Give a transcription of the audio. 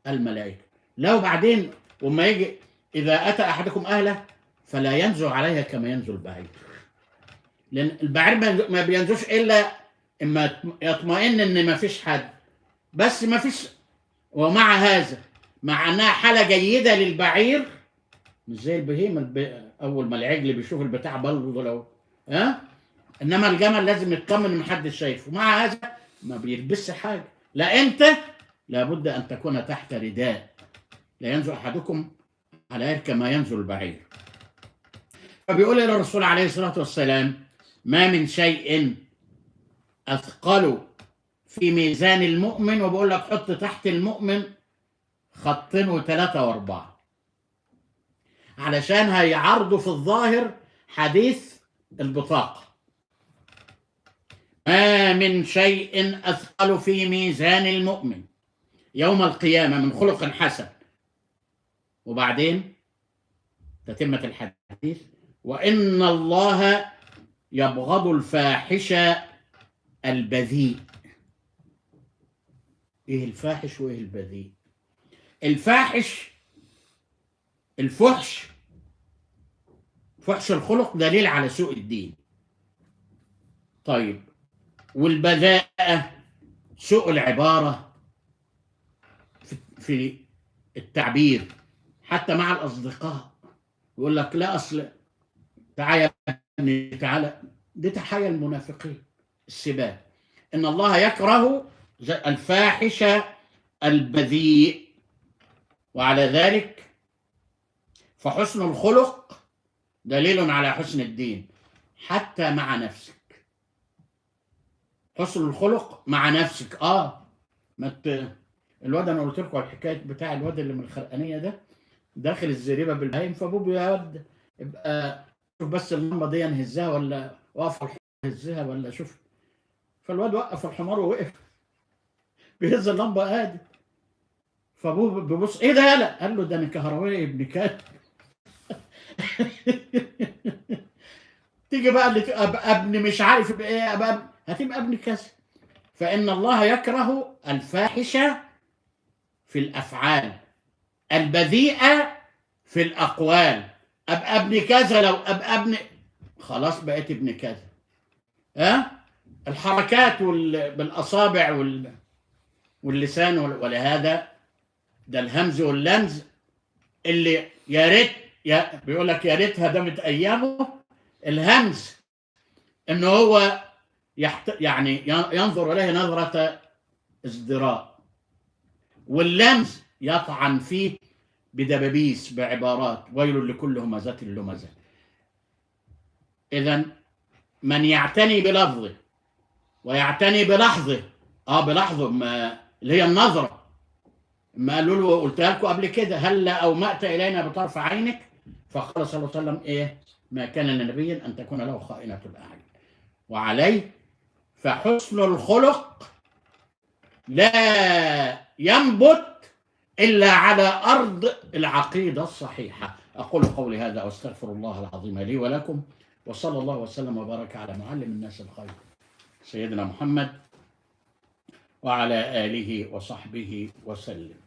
الملائكة. لو بعدين وما يجي إذا أتى أحدكم أهله فلا ينزو عليها كما ينزو البعير، لأن البعير ما بينزوش إلا إما يطمئن إن ما فيش حد، بس ما فيش. ومع هذا، مع أنها حالة جيدة للبعير، مش زي البهيمة أول ما العجل بيشوف البتاع برضه لو إنما الجمل لازم يطمن إن محدش شايفه. مع هذا ما بيلبسش حاجة. لا أنت لابد أن تكون تحت رداء، لا ينزل أحدكم على كما ينزل البعير. فبيقول إلى الرسول عليه الصلاة والسلام: ما من شيء أثقل في ميزان المؤمن، وبقول لك حط تحت المؤمن خطين وثلاثة وأربعة، علشان هيعرضوا في الظاهر حديث البطاقة. ما من شيء أثقل في ميزان المؤمن يوم القيامة من خلق حسن، وبعدين تتمة الحديث: وإن الله يبغض الفاحش البذيء. إيه الفاحش وإيه البذيء؟ الفاحش الفحش، فحش الخلق دليل على سوء الدين. طيب، والبذاءة سوء العبارة في التعبير حتى مع الأصدقاء. يقول لك لا أصل تعالى تعالى، دي تحايا المنافقين السباب. إن الله يكره الفاحش البذيء، وعلى ذلك فحسن الخلق دليل على حسن الدين حتى مع نفسك. حسن الخلق مع نفسك. الواد انا قلت لكم الحكايه بتاع الواد اللي من الخرقانيه ده داخل الزريبه بالبهايم، فابوه يا واد ابقى شوف بس اللمبه دي نهزها ولا واقف هزها ولا شوف. فالواد وقف الحمار ووقف بيهز اللمبه قاعد، فابوه بيبص: ايه ده يالا؟ قال له: ده انا كهربائي ابن كات. تيجي بقى اللي تبقى ابن مش عارف ايه، هتبقى ابن كذا. فإن الله يكره الفاحش في الأفعال، البذيئة في الأقوال. أبقى ابن كذا، لو أبقى ابن خلاص بقيت ابن كذا. الحركات بالأصابع واللسان، ولهذا ده الهمز واللمز اللي يا ريت بيقول لك يا ريت هدمت أيامه. الهمز إنه هو يعني ينظر إليه نظرة ازدراء، واللمز يطعن فيه بدبابيس بعبارات: ويل لكل همزة لمزة. إذن من يعتني بلفظه ويعتني بلحظه، بلحظه ما اللي هي النظرة، ما قالوا له قلتها لكم قبل كده: هلا أومأت إلينا بطرف عينك؟ فقال صلى الله عليه وسلم: إيه؟ ما كان لنبي أن تكون له خائنة الأعين. وعليه فحسن الخلق لا ينبت إلا على أرض العقيدة الصحيحة. أقول قولي هذا وأستغفر الله العظيم لي ولكم، وصلى الله وسلم وبارك على معلم الناس الخير سيدنا محمد وعلى آله وصحبه وسلم.